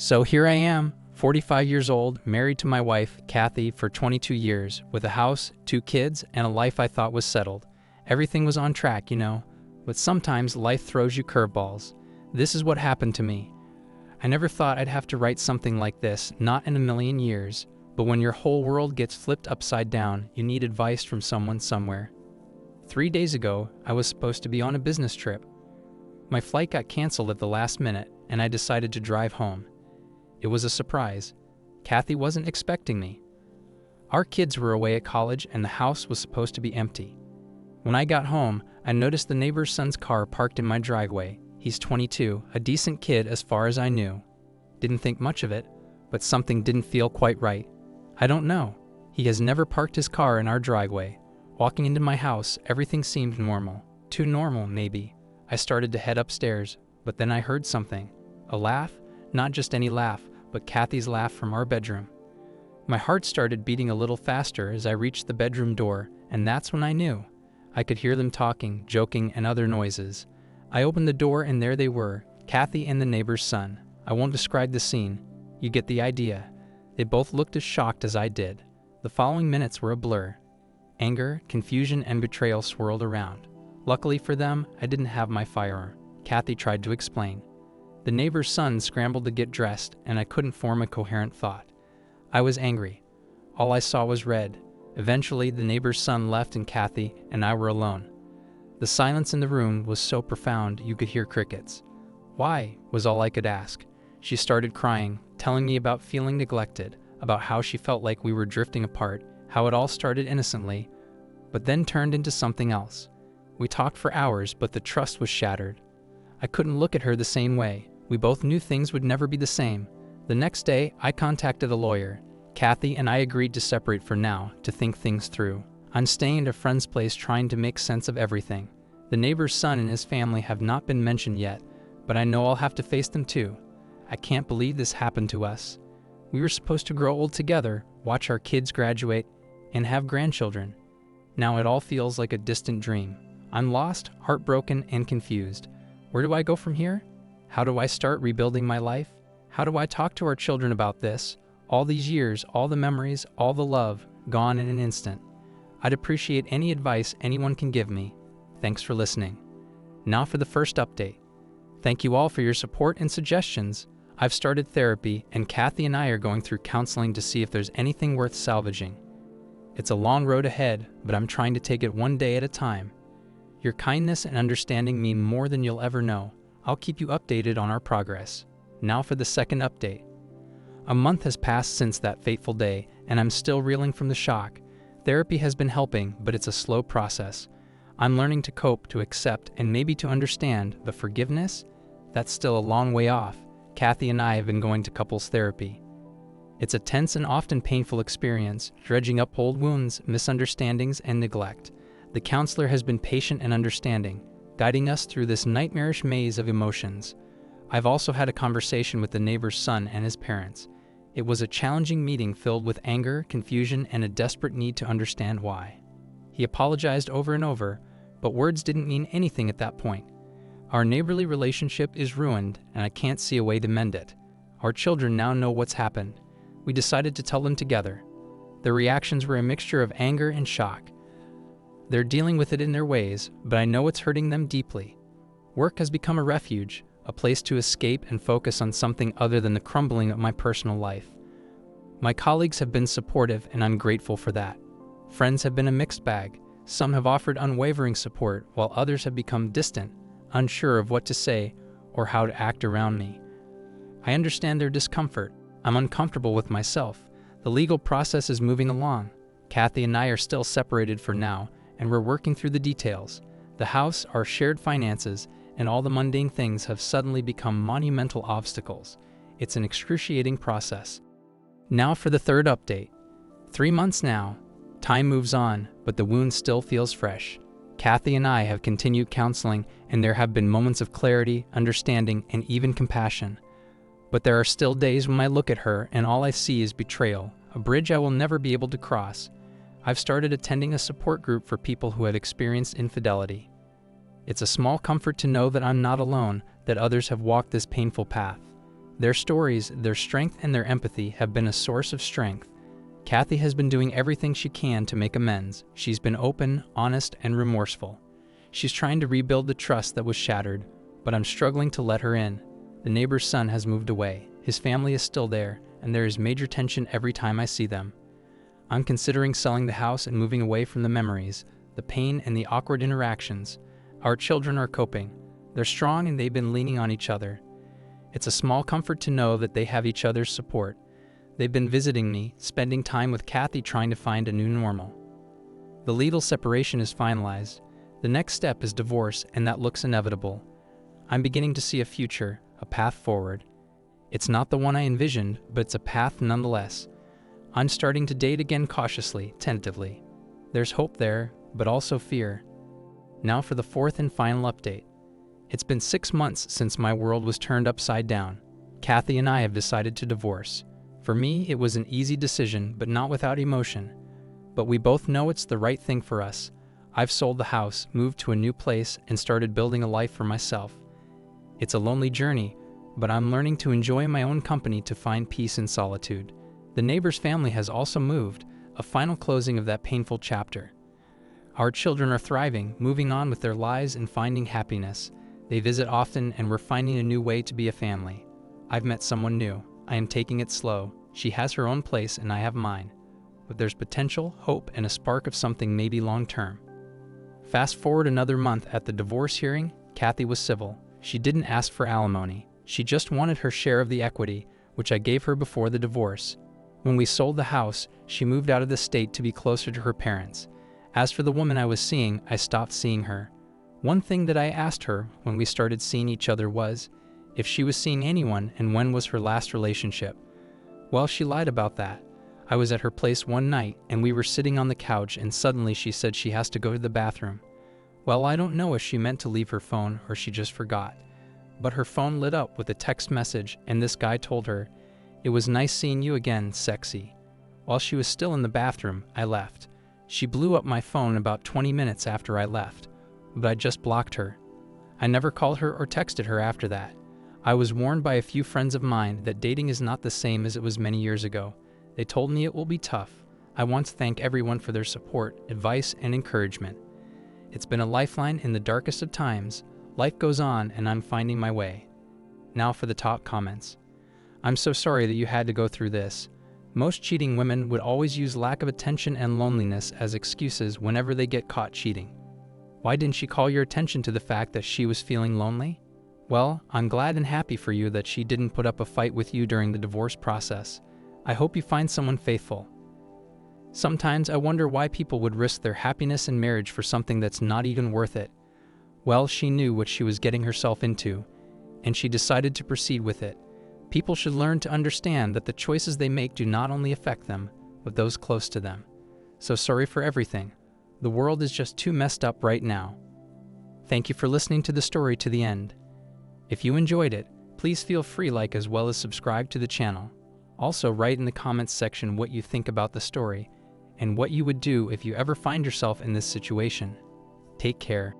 So here I am, 45 years old, married to my wife, Kathy, for 22 years, with a house, 2 kids, and a life I thought was settled. Everything was on track, but sometimes life throws you curveballs. This is what happened to me. I never thought I'd have to write something like this, not in a million years, but when your whole world gets flipped upside down, you need advice from someone somewhere. 3 days ago, I was supposed to be on a business trip. My flight got canceled at the last minute, and I decided to drive home. It was a surprise. Kathy wasn't expecting me. Our kids were away at college, and the house was supposed to be empty. When I got home, I noticed the neighbor's son's car parked in my driveway. He's 22, a decent kid as far as I knew. Didn't think much of it, but something didn't feel quite right. I don't know. He has never parked his car in our driveway. Walking into my house, everything seemed normal. Too normal, maybe. I started to head upstairs, but then I heard something. A laugh? Not just any laugh, but Kathy's laugh from our bedroom. My heart started beating a little faster as I reached the bedroom door, and that's when I knew. I could hear them talking, joking, and other noises. I opened the door and there they were, Kathy and the neighbor's son. I won't describe the scene. You get the idea. They both looked as shocked as I did. The following minutes were a blur. Anger, confusion, and betrayal swirled around. Luckily for them, I didn't have my firearm. Kathy tried to explain. The neighbor's son scrambled to get dressed, and I couldn't form a coherent thought. I was angry. All I saw was red. Eventually, the neighbor's son left and Kathy and I were alone. The silence in the room was so profound you could hear crickets. Why? Was all I could ask. She started crying, telling me about feeling neglected, about how she felt like we were drifting apart, how it all started innocently, but then turned into something else. We talked for hours, but the trust was shattered. I couldn't look at her the same way. We both knew things would never be the same. The next day, I contacted a lawyer. Kathy and I agreed to separate for now, to think things through. I'm staying at a friend's place trying to make sense of everything. The neighbor's son and his family have not been mentioned yet, but I know I'll have to face them too. I can't believe this happened to us. We were supposed to grow old together, watch our kids graduate, and have grandchildren. Now it all feels like a distant dream. I'm lost, heartbroken, and confused. Where do I go from here? How do I start rebuilding my life? How do I talk to our children about this? All these years, all the memories, all the love, gone in an instant. I'd appreciate any advice anyone can give me. Thanks for listening. Now for the first update. Thank you all for your support and suggestions. I've started therapy, and Kathy and I are going through counseling to see if there's anything worth salvaging. It's a long road ahead, but I'm trying to take it one day at a time. Your kindness and understanding mean more than you'll ever know. I'll keep you updated on our progress. Now for the second update. A month has passed since that fateful day, and I'm still reeling from the shock. Therapy has been helping, but it's a slow process. I'm learning to cope, to accept, and maybe to understand, but forgiveness? That's still a long way off. Kathy and I have been going to couples therapy. It's a tense and often painful experience, dredging up old wounds, misunderstandings, and neglect. The counselor has been patient and understanding, guiding us through this nightmarish maze of emotions. I've also had a conversation with the neighbor's son and his parents. It was a challenging meeting filled with anger, confusion, and a desperate need to understand why. He apologized over and over, but words didn't mean anything at that point. Our neighborly relationship is ruined, and I can't see a way to mend it. Our children now know what's happened. We decided to tell them together. Their reactions were a mixture of anger and shock. They're dealing with it in their ways, but I know it's hurting them deeply. Work has become a refuge, a place to escape and focus on something other than the crumbling of my personal life. My colleagues have been supportive, and I'm grateful for that. Friends have been a mixed bag. Some have offered unwavering support, while others have become distant, unsure of what to say or how to act around me. I understand their discomfort. I'm uncomfortable with myself. The legal process is moving along. Kathy and I are still separated for now, and we're working through the details. The house, our shared finances, and all the mundane things have suddenly become monumental obstacles. It's an excruciating process. Now for the third update. 3 months now. Time moves on, but the wound still feels fresh. Kathy and I have continued counseling, and there have been moments of clarity, understanding, and even compassion. But there are still days when I look at her and all I see is betrayal, a bridge I will never be able to cross. I've started attending a support group for people who have experienced infidelity. It's a small comfort to know that I'm not alone, that others have walked this painful path. Their stories, their strength, and their empathy have been a source of strength. Kathy has been doing everything she can to make amends. She's been open, honest, and remorseful. She's trying to rebuild the trust that was shattered, but I'm struggling to let her in. The neighbor's son has moved away. His family is still there, and there is major tension every time I see them. I'm considering selling the house and moving away from the memories, the pain, and the awkward interactions. Our children are coping. They're strong and they've been leaning on each other. It's a small comfort to know that they have each other's support. They've been visiting me, spending time with Kathy trying to find a new normal. The legal separation is finalized. The next step is divorce, and that looks inevitable. I'm beginning to see a future, a path forward. It's not the one I envisioned, but it's a path nonetheless. I'm starting to date again cautiously, tentatively. There's hope there, but also fear. Now for the fourth and final update. It's been 6 months since my world was turned upside down. Kathy and I have decided to divorce. For me, it was an easy decision, but not without emotion. But we both know it's the right thing for us. I've sold the house, moved to a new place, and started building a life for myself. It's a lonely journey, but I'm learning to enjoy my own company to find peace in solitude. The neighbor's family has also moved, a final closing of that painful chapter. Our children are thriving, moving on with their lives and finding happiness. They visit often, and we're finding a new way to be a family. I've met someone new. I am taking it slow. She has her own place and I have mine. But there's potential, hope, and a spark of something maybe long-term. Fast forward another month at the divorce hearing, Kathy was civil. She didn't ask for alimony. She just wanted her share of the equity, which I gave her before the divorce. When we sold the house, she moved out of the state to be closer to her parents. As for the woman I was seeing, I stopped seeing her. One thing that I asked her when we started seeing each other was if she was seeing anyone and when was her last relationship. Well, she lied about that. I was at her place one night and we were sitting on the couch and suddenly she said she has to go to the bathroom. Well, I don't know if she meant to leave her phone or she just forgot. But her phone lit up with a text message and this guy told her, "It was nice seeing you again, sexy." While she was still in the bathroom, I left. She blew up my phone about 20 minutes after I left, but I just blocked her. I never called her or texted her after that. I was warned by a few friends of mine that dating is not the same as it was many years ago. They told me it will be tough. I want to thank everyone for their support, advice, and encouragement. It's been a lifeline in the darkest of times. Life goes on and I'm finding my way. Now for the top comments. I'm so sorry that you had to go through this. Most cheating women would always use lack of attention and loneliness as excuses whenever they get caught cheating. Why didn't she call your attention to the fact that she was feeling lonely? Well, I'm glad and happy for you that she didn't put up a fight with you during the divorce process. I hope you find someone faithful. Sometimes I wonder why people would risk their happiness in marriage for something that's not even worth it. Well, she knew what she was getting herself into, and she decided to proceed with it. People should learn to understand that the choices they make do not only affect them, but those close to them. So sorry for everything. The world is just too messed up right now. Thank you for listening to the story to the end. If you enjoyed it, please feel free to like as well as subscribe to the channel. Also write in the comments section what you think about the story and what you would do if you ever find yourself in this situation. Take care.